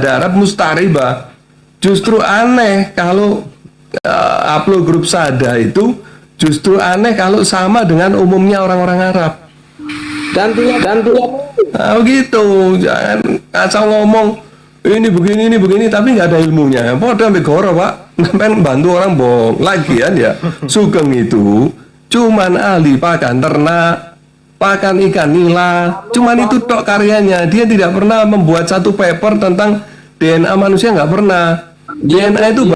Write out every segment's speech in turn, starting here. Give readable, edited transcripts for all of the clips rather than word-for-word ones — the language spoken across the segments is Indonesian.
darat mustaribah. Justru aneh kalau haplogrup Sada itu justru aneh kalau sama dengan umumnya orang-orang Arab. Ganti. Nah, gitu, jangan asal ngomong ini begini, tapi nggak ada ilmunya. Padahal ambil goro pak, ngapain bantu orang bohong. Lagian ya, Sugeng itu cuman ahli pakan ternak, pakan ikan nila, cuman itu tok karyanya. Dia tidak pernah membuat satu paper tentang DNA manusia, nggak pernah. DNA itu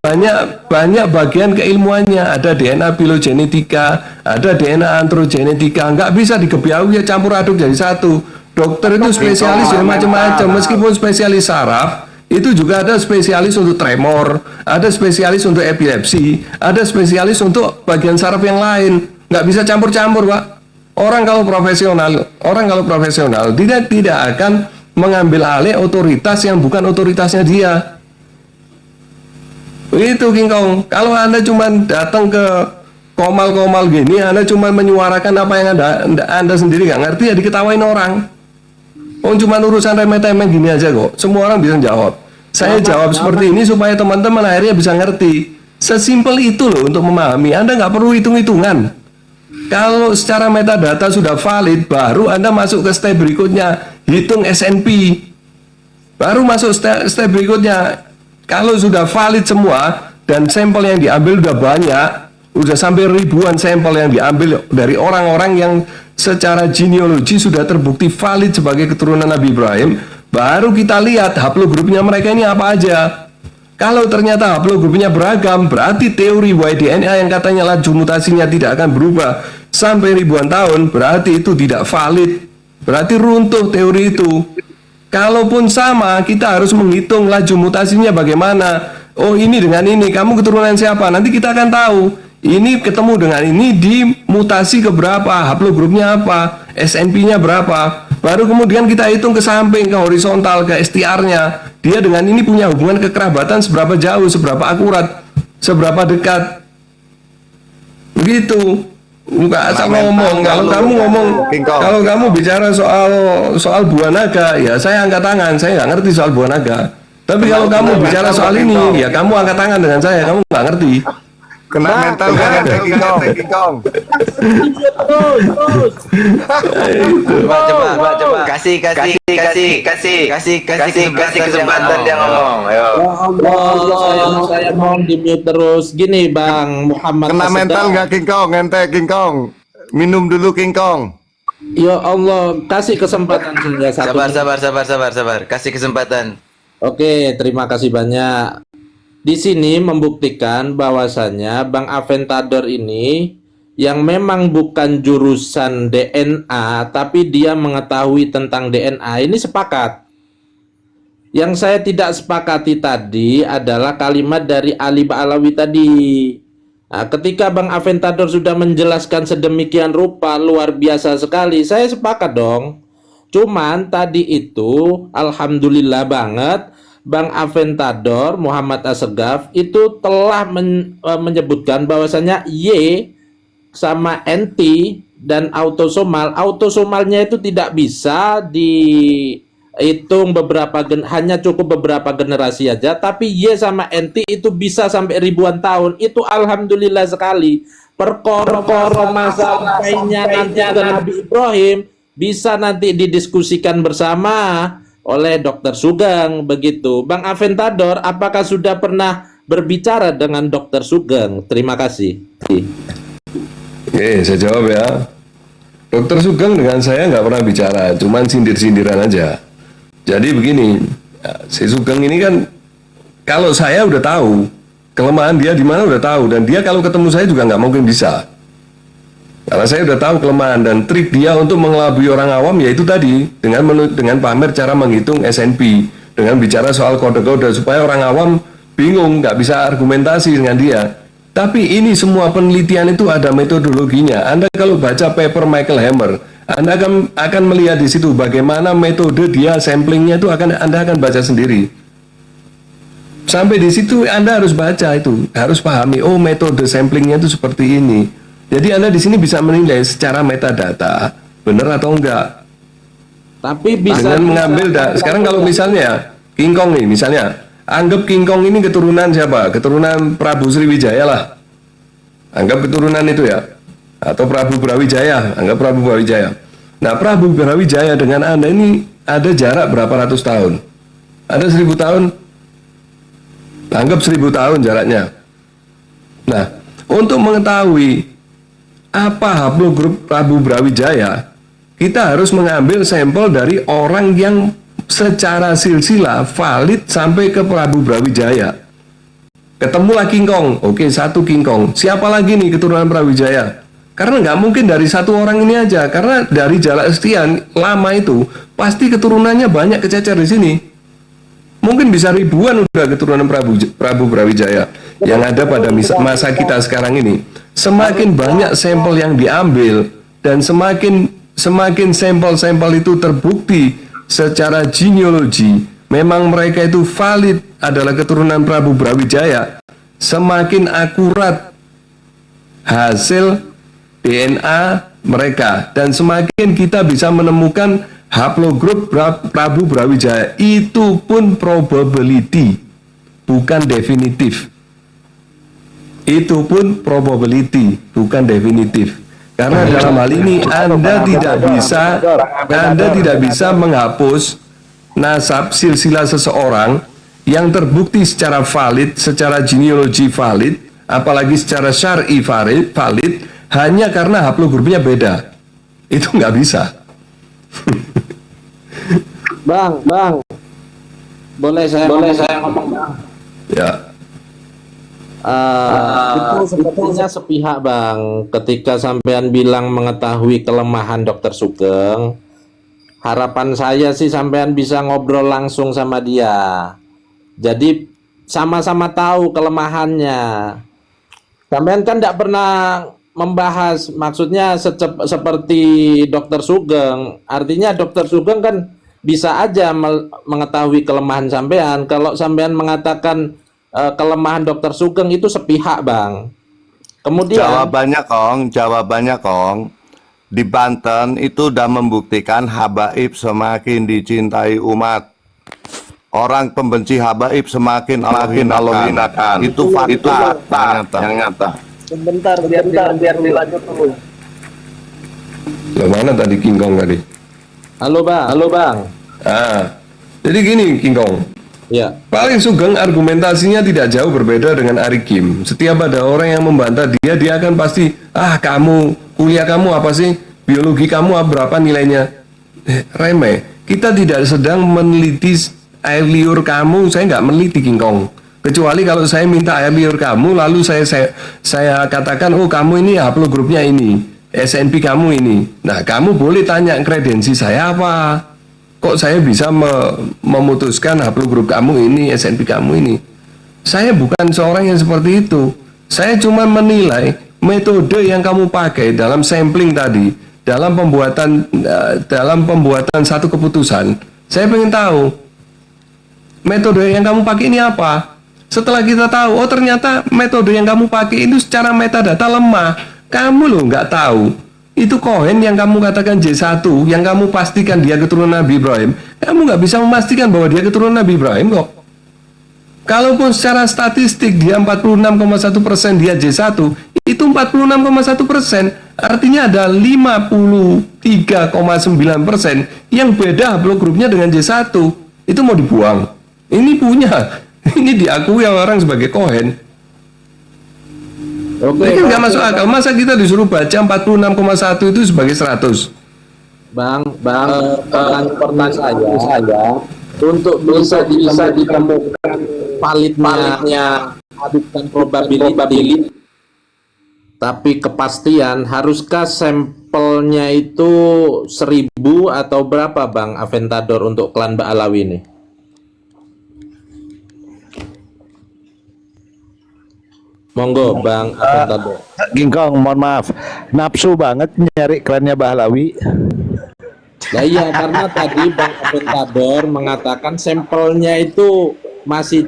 banyak bagian keilmuannya. Ada DNA filogenetika, ada DNA androgenetika. Nggak bisa digebiau ya campur aduk jadi satu. Dokter itu spesialis dari macam-macam. Meskipun spesialis saraf, itu juga ada spesialis untuk tremor, ada spesialis untuk epilepsi, ada spesialis untuk bagian saraf yang lain. Nggak bisa campur-campur, Pak. Orang kalau profesional tidak akan mengambil alih otoritas yang bukan otoritasnya dia. Itu King Kong. Kalau Anda cuma datang ke komal-komal gini, Anda cuma menyuarakan apa yang Anda sendiri nggak ngerti, ya diketawain orang. Oh, cuma urusan remeh-temeh gini aja kok. Semua orang bisa jawab. Saya jawab seperti ini supaya teman-teman akhirnya bisa ngerti. Sesimpel itu loh untuk memahami. Anda nggak perlu hitung-hitungan. Kalau secara metadata sudah valid, baru Anda masuk ke step berikutnya, hitung SNP. Baru masuk step berikutnya. Kalau sudah valid semua dan sampel yang diambil udah banyak, udah sampai ribuan sampel yang diambil dari orang-orang yang secara genealogi sudah terbukti valid sebagai keturunan Nabi Ibrahim, baru kita lihat haplogrupnya mereka ini apa aja. Kalau ternyata haplogrupnya beragam, berarti teori Y-DNA yang katanya laju mutasinya tidak akan berubah sampai ribuan tahun, berarti itu tidak valid. Berarti runtuh teori itu. Kalaupun sama, kita harus menghitung laju mutasinya bagaimana. Oh, ini dengan ini, kamu keturunan siapa? Nanti kita akan tahu. Ini ketemu dengan ini di mutasi ke berapa, haplogrupnya apa, SNP-nya berapa. Baru kemudian kita hitung ke samping, ke horizontal, ke STR-nya. Dia dengan ini punya hubungan kekerabatan seberapa jauh, seberapa akurat, seberapa dekat. Begitu. Enggak asal ngomong. Kalau kamu bicara soal buah naga, ya saya angkat tangan. Saya nggak ngerti soal buah naga. Tapi kalau kamu bicara soal ini, ya kamu angkat tangan dengan saya. Kamu nggak ngerti. Kena mental kan King Kong. Coba. Kasih kesempatan dia ngomong. Ayo. Ya Allah, saya mohon di-mute terus. Gini Bang Muhammad. Kena mental nggak King Kong? Ente King Kong. Minum dulu King Kong. Ya Allah, kasih kesempatan saja satu. Sabar. Kasih kesempatan. Oke, terima kasih banyak. Di sini membuktikan bahwasanya Bang Aventador ini yang memang bukan jurusan DNA, tapi dia mengetahui tentang DNA, ini sepakat. Yang saya tidak sepakati tadi adalah kalimat dari Ali Ba'alawi tadi. Nah, ketika Bang Aventador sudah menjelaskan sedemikian rupa, luar biasa sekali, saya sepakat dong. Cuman tadi itu, alhamdulillah banget, Bang Aventador Muhammad Assegaf itu telah menyebutkan bahwasanya Y sama NT dan autosomalnya itu tidak bisa dihitung hanya cukup beberapa generasi aja, tapi Y sama NT itu bisa sampai ribuan tahun. Itu alhamdulillah sekali. Perkara masalah lainnya nanti ke Nabi Ibrahim bisa nanti didiskusikan bersama oleh Dr. Sugeng begitu. Bang Aventador, apakah sudah pernah berbicara dengan Dr. Sugeng? Terima kasih. Oke, saya jawab ya. Dr. Sugeng dengan saya nggak pernah bicara, cuman sindir-sindiran aja. Jadi begini, si Sugeng ini kan, kalau saya udah tahu kelemahan dia di mana udah tahu, dan dia kalau ketemu saya juga nggak mungkin bisa. Karena saya udah tahu kelemahan dan trik dia untuk mengelabui orang awam, yaitu tadi dengan pamer cara menghitung SNP, dengan bicara soal kode-kode supaya orang awam bingung, nggak bisa argumentasi dengan dia. Tapi ini semua penelitian itu ada metodologinya. Anda kalau baca paper Michael Hammer, Anda akan melihat di situ bagaimana metode dia samplingnya itu Anda akan baca sendiri. Sampai di situ Anda harus baca itu, harus pahami. Oh, metode samplingnya itu seperti ini. Jadi Anda di sini bisa menilai secara metadata benar atau enggak. Tapi bisa dengan mengambil sekarang kalau misalnya King Kong nih misalnya, anggap King Kong ini keturunan siapa? Keturunan Prabu Sriwijaya lah. Anggap keturunan itu ya. Atau Prabu Brawijaya, anggap Prabu Brawijaya. Nah, Prabu Brawijaya dengan Anda ini ada jarak berapa ratus tahun? Ada 1000 tahun? Anggap 1000 tahun jaraknya. Nah, untuk mengetahui apa haplogrup Prabu Brawijaya, kita harus mengambil sampel dari orang yang secara silsilah valid sampai ke Prabu Brawijaya. Ketemulah King Kong, oke, satu King Kong. Siapa lagi nih keturunan Brawijaya? Karena nggak mungkin dari satu orang ini aja, karena dari jarak sekian lama itu pasti keturunannya banyak kececer di sini. Mungkin bisa ribuan udah keturunan Prabu Brawijaya yang ada pada masa kita sekarang ini. Semakin banyak sampel yang diambil dan semakin sampel-sampel itu terbukti secara genealogi memang mereka itu valid adalah keturunan Prabu Brawijaya, semakin akurat hasil DNA mereka dan semakin kita bisa menemukan haplogrup Prabu Brawijaya. Itu pun probability, bukan definitif. Itu pun probability, bukan definitif. Karena dalam hal ini Anda tidak bisa menghapus nasab silsilah seseorang yang terbukti secara valid, secara genealogi valid, apalagi secara syar'i valid, hanya karena haplogrupnya beda. Itu nggak bisa. Bang, boleh saya ngomong, Bang? Ya. Itu sepertinya sepihak, Bang. Ketika sampean bilang mengetahui kelemahan Dokter Sugeng, harapan saya sih sampean bisa ngobrol langsung sama dia. Jadi sama-sama tahu kelemahannya. Sampean kan tidak pernah membahas, maksudnya seperti Dokter Sugeng. Artinya Dokter Sugeng kan bisa aja mengetahui kelemahan sampean. Kalau sampean mengatakan kelemahan Dokter Sugeng itu sepihak, Bang. Kemudian jawabannya Kong, di Banten itu udah membuktikan habaib semakin dicintai umat. Orang pembenci habaib semakin Allah hinakan. Itu fakta yang nyata. Sebentar, biar dilanjut dulu. Loh, mana tadi King Kong tadi? Halo, Bang. Jadi gini King Kong. Ya. Paling Sugeng argumentasinya tidak jauh berbeda dengan Ari Kim. Setiap ada orang yang membantah dia akan pasti, kamu, kuliah kamu apa sih? Biologi kamu berapa nilainya? Remeh. Kita tidak sedang meneliti air liur kamu, saya nggak meneliti King Kong. Kecuali kalau saya minta air liur kamu, lalu saya katakan, oh kamu ini haplogrupnya ini, SNP kamu ini. Nah, kamu boleh tanya kredensi saya apa? Kok saya bisa memutuskan haplogrup kamu ini, SNP kamu ini? Saya bukan seorang yang seperti itu. Saya cuma menilai metode yang kamu pakai dalam sampling tadi, dalam pembuatan satu keputusan. Saya pengen tahu metode yang kamu pakai ini apa. Setelah kita tahu, oh ternyata metode yang kamu pakai itu secara metadata lemah. Kamu loh nggak tahu. Itu Cohen yang kamu katakan J1, yang kamu pastikan dia keturunan Nabi Ibrahim. Kamu nggak bisa memastikan bahwa dia keturunan Nabi Ibrahim kok. Kalaupun secara statistik dia 46,1% dia J1, itu 46,1%. Artinya ada 53,9% yang beda haplogrupnya dengan J1. Itu mau dibuang. Ini punya. Ini diakui orang sebagai Cohen. Oke, Ini kan nggak masuk akal. Masa kita disuruh baca 46,1 itu sebagai 100? Bang, pertanyaan saya untuk bisa ditemukan validnya bukan probability, tapi kepastian, haruskah sampelnya itu 1000 atau berapa, Bang Aventador, untuk klan Ba'alawi ini? Monggo Bang Aventador. King Kong, mohon maaf, nafsu banget nyari klannya Bahlawi. Nah iya, karena tadi Bang Aventador mengatakan sampelnya itu masih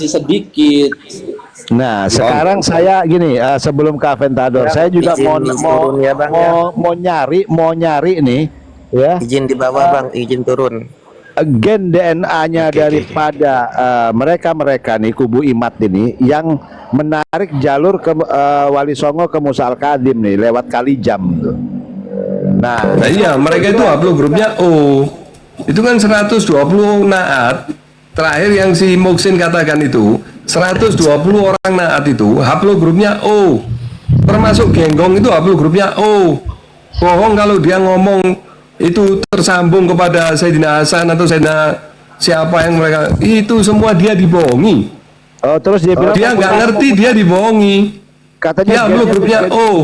sedikit. Nah, sekarang saya gini, sebelum ke Aventador, saya juga mau nyari nih, ya. Izin di bawah, Bang, izin turun. gen DNA-nya Oke, daripada mereka-mereka nih kubu Imat ini yang menarik jalur ke Wali Songo ke Musa Al-Kadim nih lewat Kalijam tuh. Nah, Nah iya, mereka itu haplogrupnya O. Itu kan 120 naat. Terakhir yang si Moksin katakan itu 120 orang naat itu haplogrupnya O. Termasuk Genggong itu haplogrupnya O. Bohong kalau dia ngomong itu tersambung kepada Sayyidina Hasan atau Sayyidina siapa yang mereka itu semua dia dibohongi. terus dia bilang Dia nggak ngerti, dia dibohongi. katanya Dia gennya haplogrupnya menjadi- O.